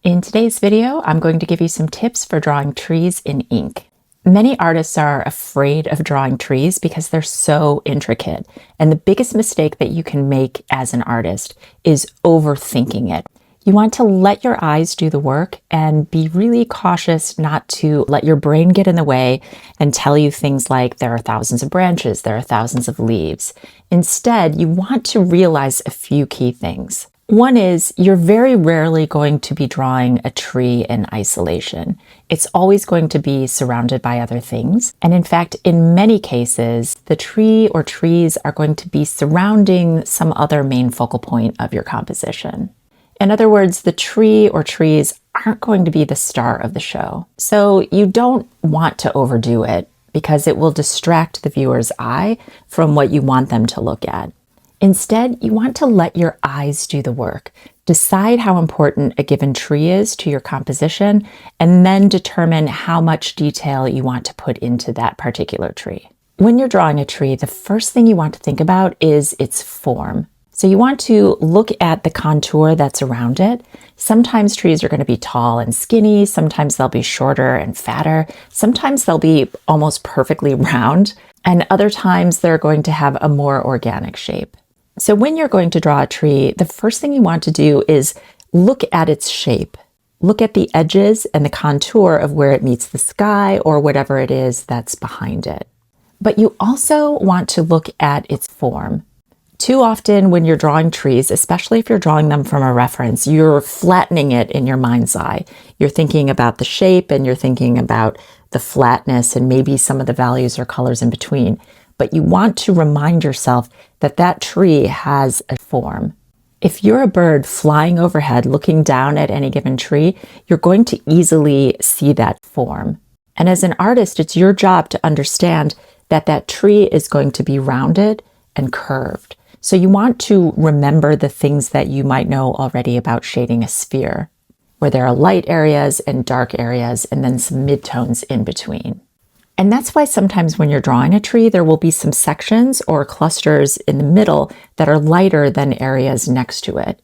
In today's video, I'm going to give you some tips for drawing trees in ink. Many artists are afraid of drawing trees because they're so intricate, and the biggest mistake that you can make as an artist is overthinking it. You want to let your eyes do the work and be really cautious not to let your brain get in the way and tell you things like there are thousands of branches, there are thousands of leaves. Instead, you want to realize a few key things. One is you're very rarely going to be drawing a tree in isolation. It's always going to be surrounded by other things. And in fact, in many cases, the tree or trees are going to be surrounding some other main focal point of your composition. In other words, the tree or trees aren't going to be the star of the show. So you don't want to overdo it because it will distract the viewer's eye from what you want them to look at. Instead, you want to let your eyes do the work. Decide how important a given tree is to your composition, and then determine how much detail you want to put into that particular tree. When you're drawing a tree, the first thing you want to think about is its form. So you want to look at the contour that's around it. Sometimes trees are going to be tall and skinny. Sometimes they'll be shorter and fatter. Sometimes they'll be almost perfectly round. And other times they're going to have a more organic shape. So when you're going to draw a tree, the first thing you want to do is look at its shape. Look at the edges and the contour of where it meets the sky or whatever it is that's behind it. But you also want to look at its form. Too often when you're drawing trees, especially if you're drawing them from a reference, you're flattening it in your mind's eye. You're thinking about the shape and you're thinking about the flatness and maybe some of the values or colors in between. But you want to remind yourself that that tree has a form. If you're a bird flying overhead looking down at any given tree, you're going to easily see that form. And as an artist, it's your job to understand that that tree is going to be rounded and curved. So you want to remember the things that you might know already about shading a sphere, where there are light areas and dark areas and then some midtones in between. And that's why sometimes when you're drawing a tree, there will be some sections or clusters in the middle that are lighter than areas next to it.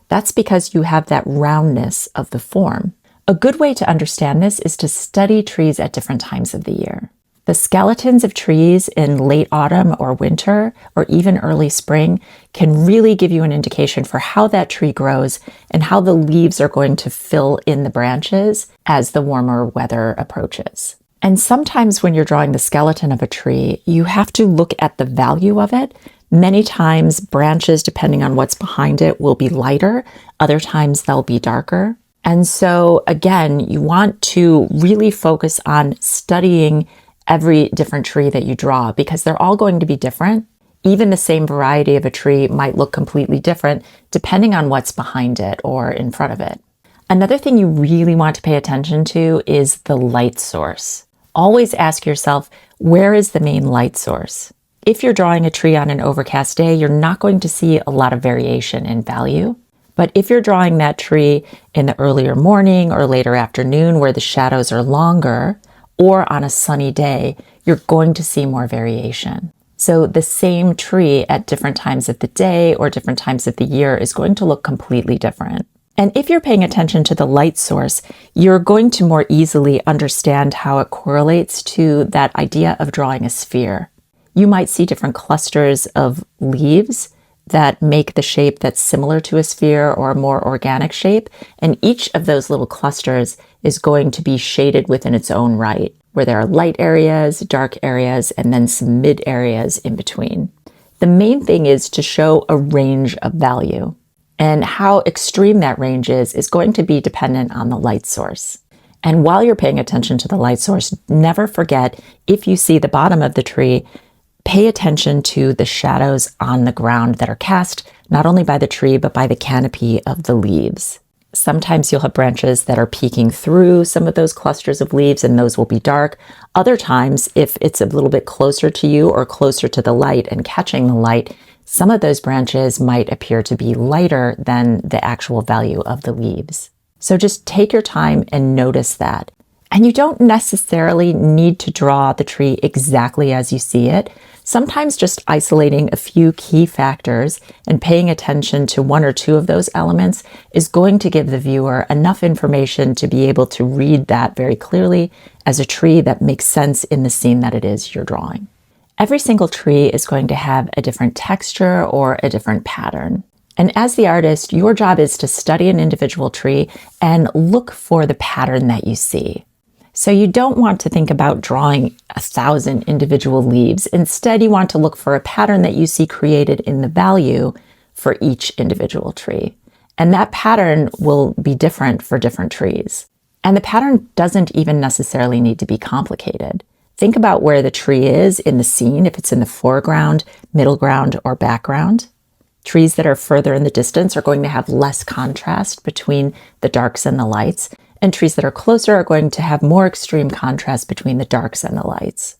That's because you have that roundness of the form. A good way to understand this is to study trees at different times of the year. The skeletons of trees in late autumn or winter, or even early spring, can really give you an indication for how that tree grows and how the leaves are going to fill in the branches as the warmer weather approaches. And sometimes when you're drawing the skeleton of a tree, you have to look at the value of it. Many times branches, depending on what's behind it, will be lighter. Other times they'll be darker. And so again, you want to really focus on studying every different tree that you draw because they're all going to be different. Even the same variety of a tree might look completely different depending on what's behind it or in front of it. Another thing you really want to pay attention to is the light source. Always ask yourself, where is the main light source? If you're drawing a tree on an overcast day, you're not going to see a lot of variation in value. But if you're drawing that tree in the earlier morning or later afternoon where the shadows are longer, or on a sunny day, you're going to see more variation. So the same tree at different times of the day or different times of the year is going to look completely different. And if you're paying attention to the light source, you're going to more easily understand how it correlates to that idea of drawing a sphere. You might see different clusters of leaves that make the shape that's similar to a sphere or a more organic shape, and each of those little clusters is going to be shaded within its own right, where there are light areas, dark areas, and then some mid areas in between. The main thing is to show a range of value. And how extreme that range is going to be dependent on the light source. And while you're paying attention to the light source, never forget, if you see the bottom of the tree, pay attention to the shadows on the ground that are cast not only by the tree, but by the canopy of the leaves. Sometimes you'll have branches that are peeking through some of those clusters of leaves, and those will be dark. Other times, if it's a little bit closer to you or closer to the light and catching the light, some of those branches might appear to be lighter than the actual value of the leaves. So just take your time and notice that. And you don't necessarily need to draw the tree exactly as you see it. Sometimes just isolating a few key factors and paying attention to one or two of those elements is going to give the viewer enough information to be able to read that very clearly as a tree that makes sense in the scene that it is you're drawing. Every single tree is going to have a different texture or a different pattern. And as the artist, your job is to study an individual tree and look for the pattern that you see. So you don't want to think about drawing 1,000 individual leaves. Instead, you want to look for a pattern that you see created in the value for each individual tree. And that pattern will be different for different trees. And the pattern doesn't even necessarily need to be complicated. Think about where the tree is in the scene, if it's in the foreground, middle ground, or background. Trees that are further in the distance are going to have less contrast between the darks and the lights. And trees that are closer are going to have more extreme contrast between the darks and the lights.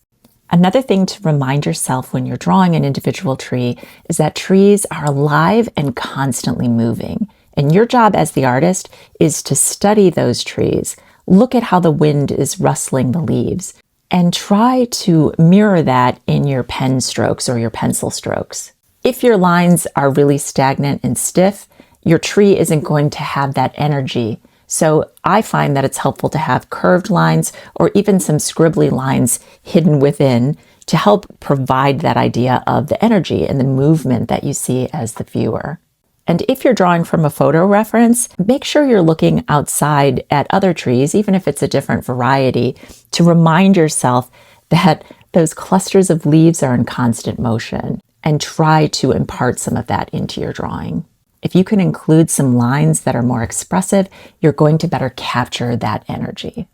Another thing to remind yourself when you're drawing an individual tree is that trees are alive and constantly moving. And your job as the artist is to study those trees, look at how the wind is rustling the leaves, and try to mirror that in your pen strokes or your pencil strokes. If your lines are really stagnant and stiff, your tree isn't going to have that energy. So I find that it's helpful to have curved lines or even some scribbly lines hidden within to help provide that idea of the energy and the movement that you see as the viewer. And if you're drawing from a photo reference, make sure you're looking outside at other trees, even if it's a different variety, to remind yourself that those clusters of leaves are in constant motion, and try to impart some of that into your drawing. If you can include some lines that are more expressive, you're going to better capture that energy.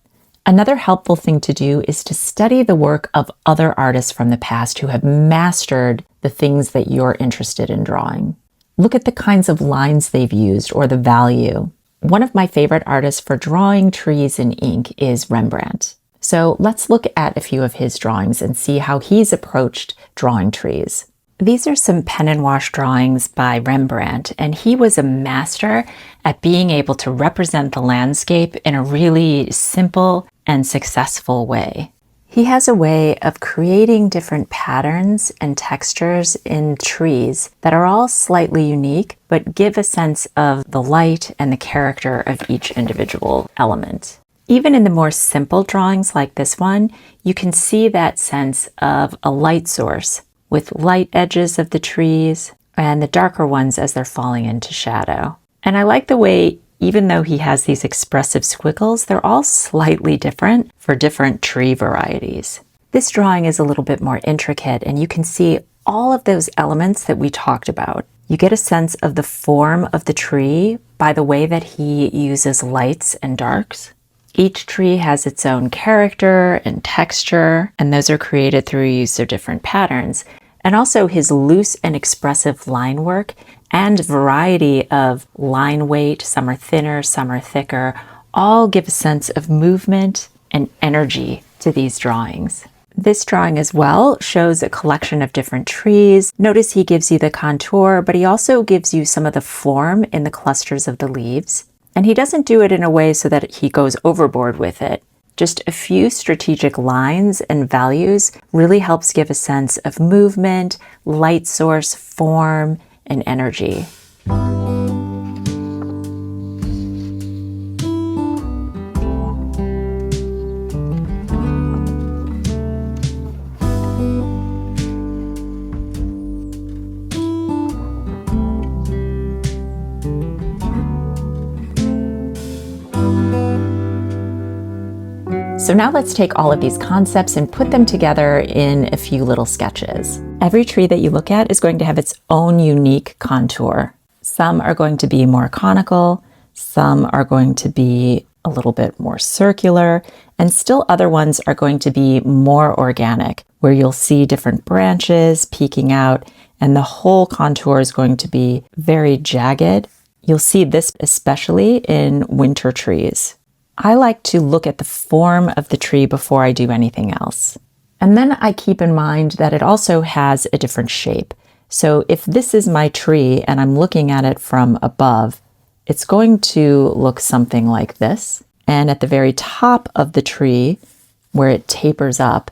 Another helpful thing to do is to study the work of other artists from the past who have mastered the things that you're interested in drawing. Look at the kinds of lines they've used or the value. One of my favorite artists for drawing trees in ink is Rembrandt. So let's look at a few of his drawings and see how he's approached drawing trees. These are some pen and wash drawings by Rembrandt, and he was a master at being able to represent the landscape in a really simple and successful way. He has a way of creating different patterns and textures in trees that are all slightly unique, but give a sense of the light and the character of each individual element. Even in the more simple drawings like this one, you can see that sense of a light source, with light edges of the trees and the darker ones as they're falling into shadow. And I like the way, even though he has these expressive squiggles, they're all slightly different for different tree varieties. This drawing is a little bit more intricate, and you can see all of those elements that we talked about. You get a sense of the form of the tree by the way that he uses lights and darks. Each tree has its own character and texture, and those are created through use of different patterns. And also his loose and expressive line work and variety of line weight, some are thinner, some are thicker, all give a sense of movement and energy to these drawings. This drawing as well shows a collection of different trees. Notice he gives you the contour, but he also gives you some of the form in the clusters of the leaves. And he doesn't do it in a way so that he goes overboard with it. Just a few strategic lines and values really helps give a sense of movement, light source, form, and energy. So now let's take all of these concepts and put them together in a few little sketches. Every tree that you look at is going to have its own unique contour. Some are going to be more conical, some are going to be a little bit more circular, and still other ones are going to be more organic, where you'll see different branches peeking out, and the whole contour is going to be very jagged. You'll see this especially in winter trees. I like to look at the form of the tree before I do anything else. And then I keep in mind that it also has a different shape. So if this is my tree and I'm looking at it from above, it's going to look something like this. And at the very top of the tree, where it tapers up,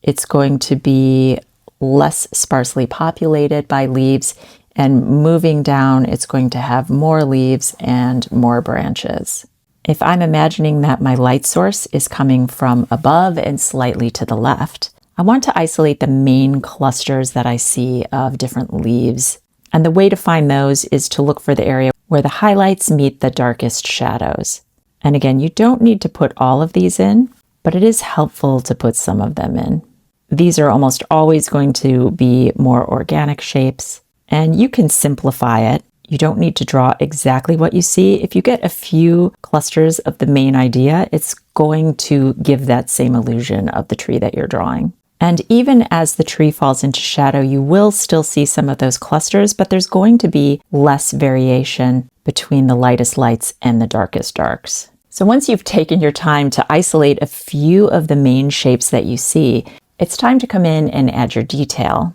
it's going to be less sparsely populated by leaves, and moving down, it's going to have more leaves and more branches. If I'm imagining that my light source is coming from above and slightly to the left, I want to isolate the main clusters that I see of different leaves. And the way to find those is to look for the area where the highlights meet the darkest shadows. And again, you don't need to put all of these in, but it is helpful to put some of them in. These are almost always going to be more organic shapes, and you can simplify it. You don't need to draw exactly what you see. If you get a few clusters of the main idea, it's going to give that same illusion of the tree that you're drawing. And even as the tree falls into shadow, you will still see some of those clusters, but there's going to be less variation between the lightest lights and the darkest darks. So once you've taken your time to isolate a few of the main shapes that you see, it's time to come in and add your detail.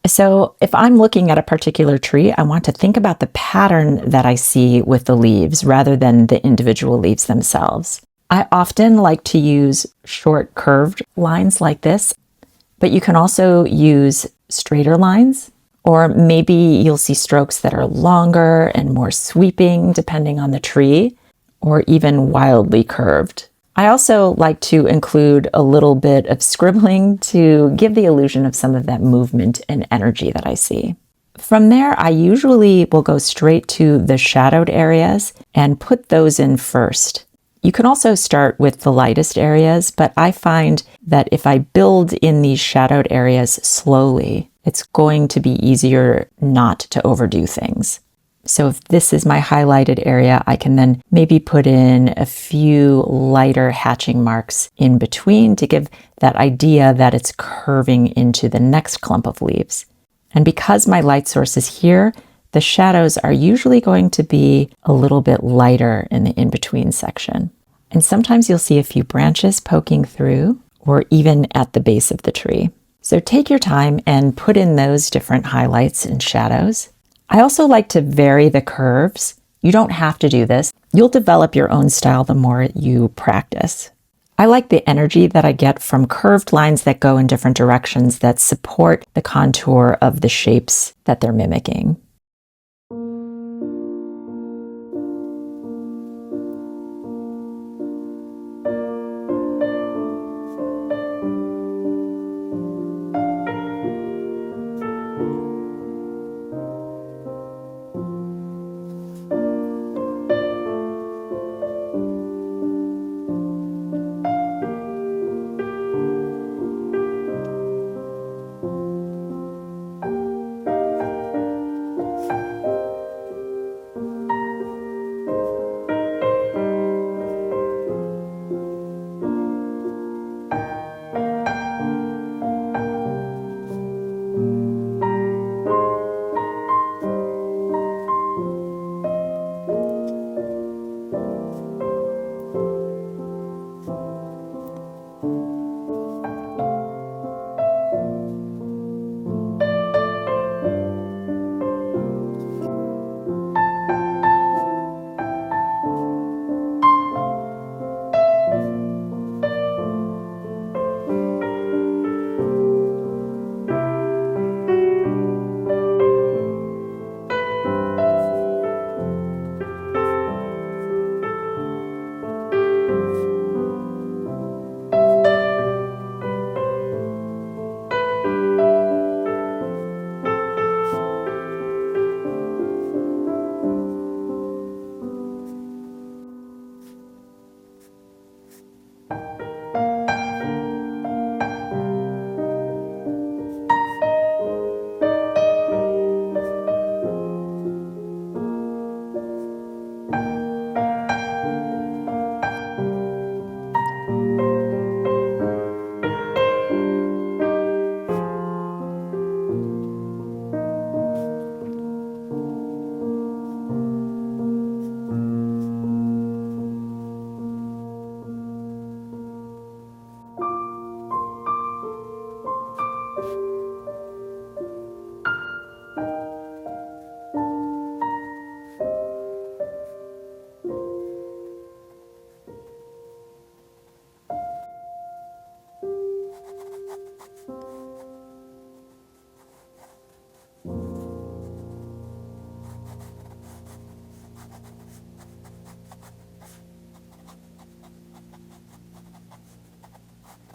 So if I'm looking at a particular tree, I want to think about the pattern that I see with the leaves rather than the individual leaves themselves. I often like to use short curved lines like this, but you can also use straighter lines, or maybe you'll see strokes that are longer and more sweeping depending on the tree, or even wildly curved. I also like to include a little bit of scribbling to give the illusion of some of that movement and energy that I see. From there, I usually will go straight to the shadowed areas and put those in first. You can also start with the lightest areas, but I find that if I build in these shadowed areas slowly, it's going to be easier not to overdo things. So if this is my highlighted area, I can then maybe put in a few lighter hatching marks in between to give that idea that it's curving into the next clump of leaves. And because my light source is here, the shadows are usually going to be a little bit lighter in the in-between section. And sometimes you'll see a few branches poking through, or even at the base of the tree. So take your time and put in those different highlights and shadows. I also like to vary the curves. You don't have to do this. You'll develop your own style the more you practice. I like the energy that I get from curved lines that go in different directions that support the contour of the shapes that they're mimicking.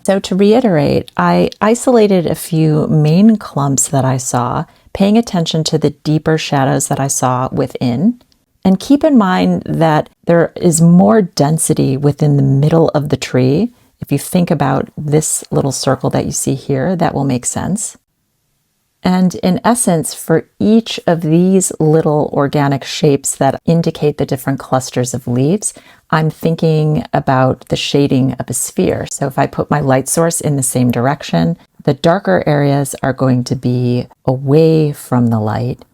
So to reiterate, I isolated a few main clumps that I saw, paying attention to the deeper shadows that I saw within. And keep in mind that there is more density within the middle of the tree. If you think about this little circle that you see here, that will make sense. And in essence, for each of these little organic shapes that indicate the different clusters of leaves, I'm thinking about the shading of a sphere. So if I put my light source in the same direction, the darker areas are going to be away from the light,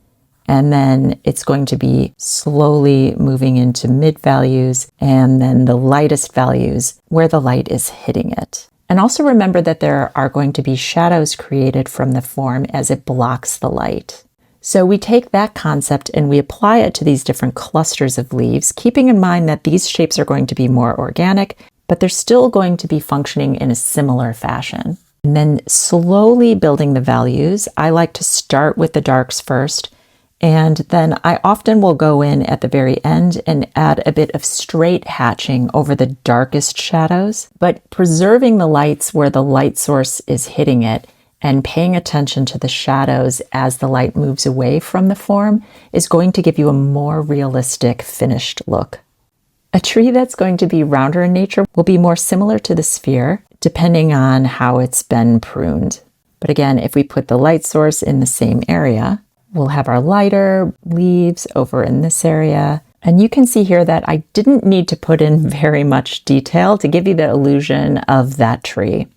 and then it's going to be slowly moving into mid values, and then the lightest values where the light is hitting it. And also remember that there are going to be shadows created from the form as it blocks the light. So we take that concept and we apply it to these different clusters of leaves, keeping in mind that these shapes are going to be more organic, but they're still going to be functioning in a similar fashion. And then slowly building the values. I like to start with the darks first, and then I often will go in at the very end and add a bit of straight hatching over the darkest shadows, but preserving the lights where the light source is hitting it and paying attention to the shadows as the light moves away from the form is going to give you a more realistic finished look. A tree that's going to be rounder in nature will be more similar to the sphere, depending on how it's been pruned. But again, if we put the light source in the same area, we'll have our lighter leaves over in this area. And you can see here that I didn't need to put in very much detail to give you the illusion of that tree.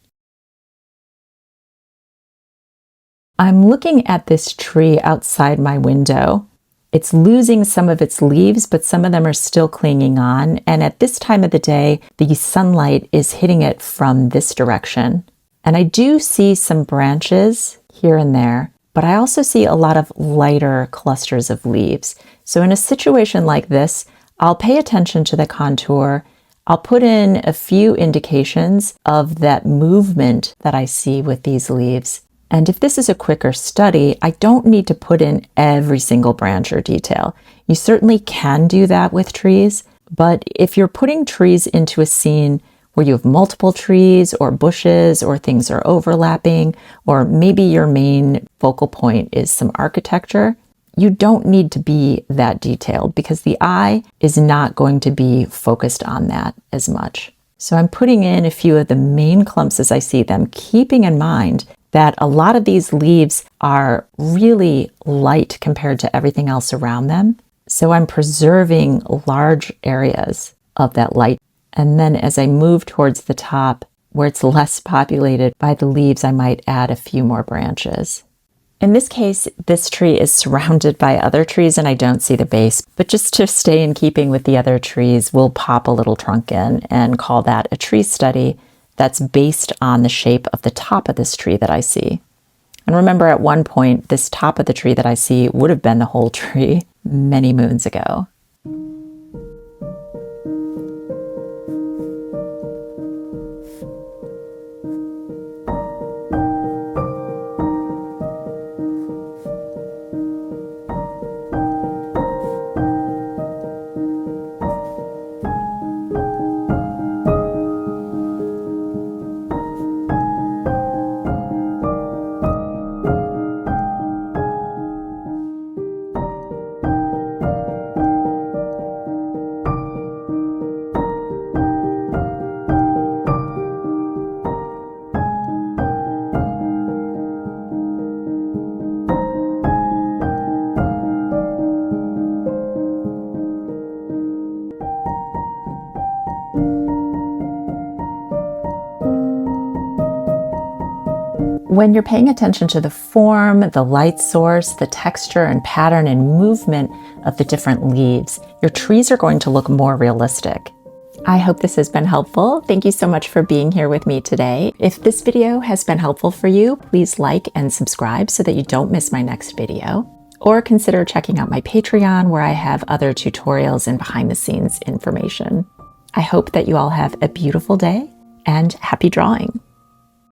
I'm looking at this tree outside my window. It's losing some of its leaves, but some of them are still clinging on. And at this time of the day, the sunlight is hitting it from this direction. And I do see some branches here and there, but I also see a lot of lighter clusters of leaves. So in a situation like this, I'll pay attention to the contour. I'll put in a few indications of that movement that I see with these leaves. And if this is a quicker study, I don't need to put in every single branch or detail. You certainly can do that with trees, but if you're putting trees into a scene where you have multiple trees or bushes or things are overlapping, or maybe your main focal point is some architecture, you don't need to be that detailed because the eye is not going to be focused on that as much. So I'm putting in a few of the main clumps as I see them, keeping in mind that a lot of these leaves are really light compared to everything else around them. So I'm preserving large areas of that light. And then as I move towards the top, where it's less populated by the leaves, I might add a few more branches. In this case, this tree is surrounded by other trees and I don't see the base, but just to stay in keeping with the other trees, we'll pop a little trunk in and call that a tree study that's based on the shape of the top of this tree that I see. And remember, at one point, this top of the tree that I see would have been the whole tree many moons ago. When you're paying attention to the form, the light source, the texture and pattern and movement of the different leaves, your trees are going to look more realistic. I hope this has been helpful. Thank you so much for being here with me today. If this video has been helpful for you, please like and subscribe so that you don't miss my next video. Or consider checking out my Patreon where I have other tutorials and behind the scenes information. I hope that you all have a beautiful day and happy drawing.